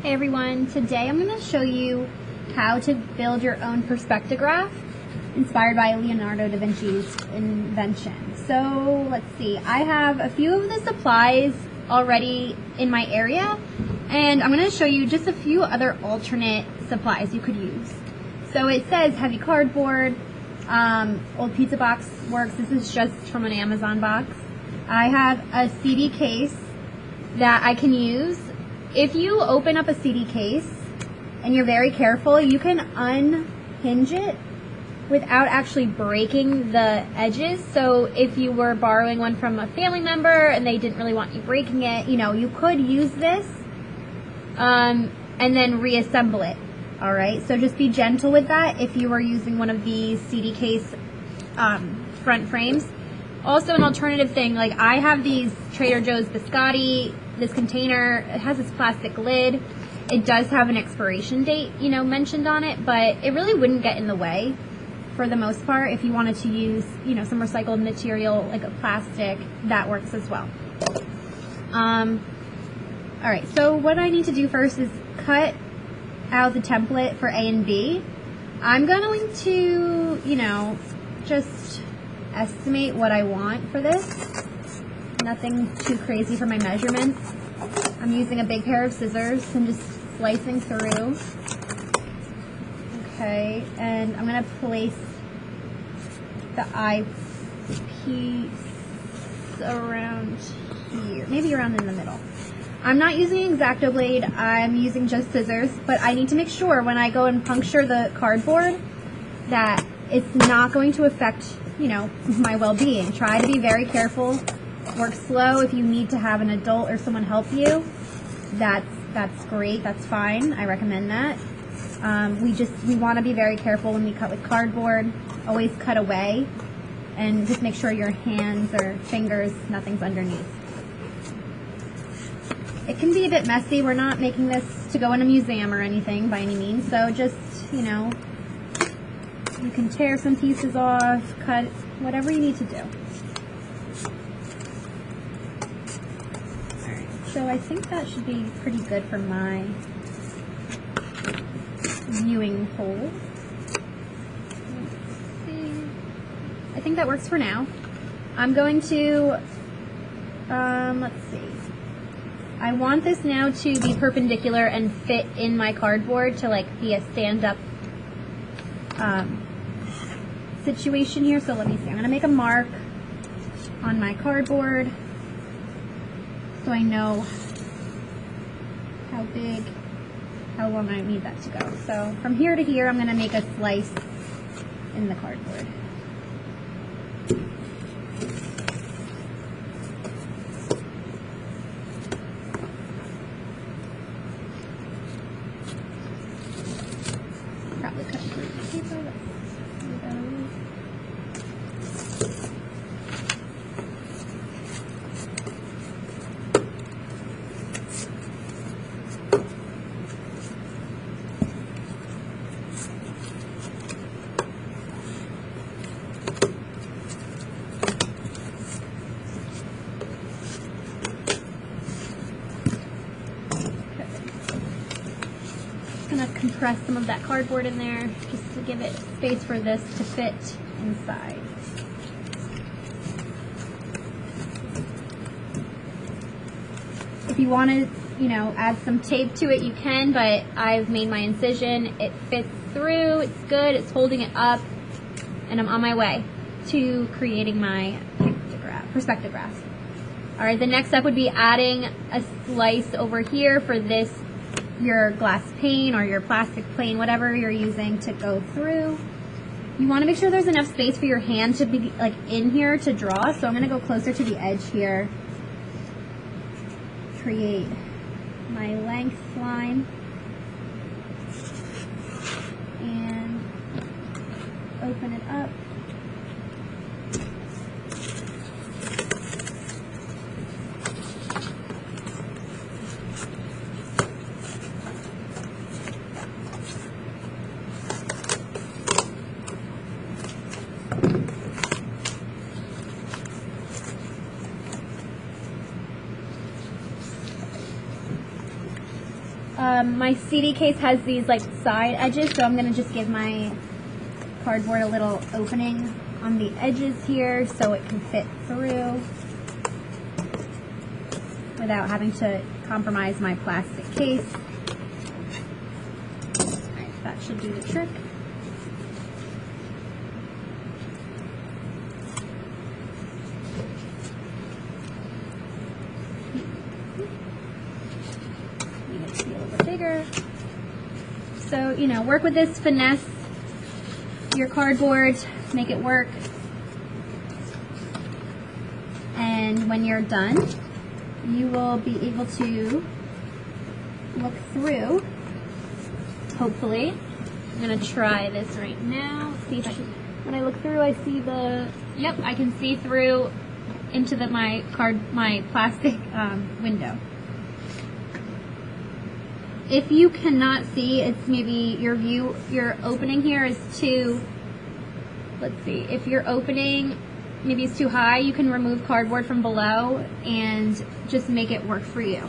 Hey everyone, today I'm going to show you how to build your own Perspectograph inspired by Leonardo da Vinci's invention. So let's see, I have a few of the supplies already in my area, and I'm going to show you just a few other alternate supplies you could use. So it says heavy cardboard, old pizza box works. This is just from an Amazon box. I have a CD case that I can use. If you open up a CD case and you're very careful, you can unhinge it without actually breaking the edges. So if you were borrowing one from a family member and they didn't really want you breaking it, you could use this and then reassemble it. All right, so just be gentle with that if you are using one of these CD case front frames. Also, an alternative thing, like I have these Trader Joe's biscotti. This container, it has this plastic lid. It does have an expiration date, mentioned on it, but it really wouldn't get in the way for the most part. If you wanted to use, some recycled material like a plastic, that works as well. All right, so what I need to do first is cut out the template for A and B. I'm going to, just estimate what I want for this. Nothing too crazy for my measurements. I'm using a big pair of scissors and just slicing through. Okay, and I'm going to place the eyepiece around here, maybe around in the middle. I'm not using an X-Acto blade, I'm using just scissors, but I need to make sure when I go and puncture the cardboard that it's not going to affect, my well-being. Try to be very careful. Work slow. If you need to have an adult or someone help you, that's great. That's fine. I recommend that. We want to be very careful when we cut with cardboard. Always cut away, and just make sure your hands or fingers, nothing's underneath. It can be a bit messy. We're not making this to go in a museum or anything by any means. So just you can tear some pieces off, cut whatever you need to do. So I think that should be pretty good for my viewing hole. Let's see. I think that works for now. I'm going to, let's see. I want this now to be perpendicular and fit in my cardboard to be a stand-up situation here. So let me see. I'm going to make a mark on my cardboard so I know how long I need that to go. So from here to here, I'm going to make a slice in the cardboard. Probably cut through the paper. Let's move that away. Going to compress some of that cardboard in there just to give it space for this to fit inside. If you want to, add some tape to it, you can, but I've made my incision. It fits through, it's good, it's holding it up, and I'm on my way to creating my Perspectograph. All right, the next step would be adding a slice over here for this, your glass pane or your plastic plane, whatever you're using to go through. You want to make sure there's enough space for your hand to be in here to draw. So I'm going to go closer to the edge here. Create my length line and open it up. My CD case has these like side edges, so I'm going to just give my cardboard a little opening on the edges here so it can fit through without having to compromise my plastic case. Alright, that should do the trick. Need it to be a little bit bigger. So, you know, work with this, finesse your cardboard, make it work. And when you're done, you will be able to look through, hopefully. I'm going to try this right now. See if when I look through, I see yep, I can see through into my plastic window. If you cannot see, it's maybe your opening here is too, let's see, if your opening maybe is too high, you can remove cardboard from below and just make it work for you.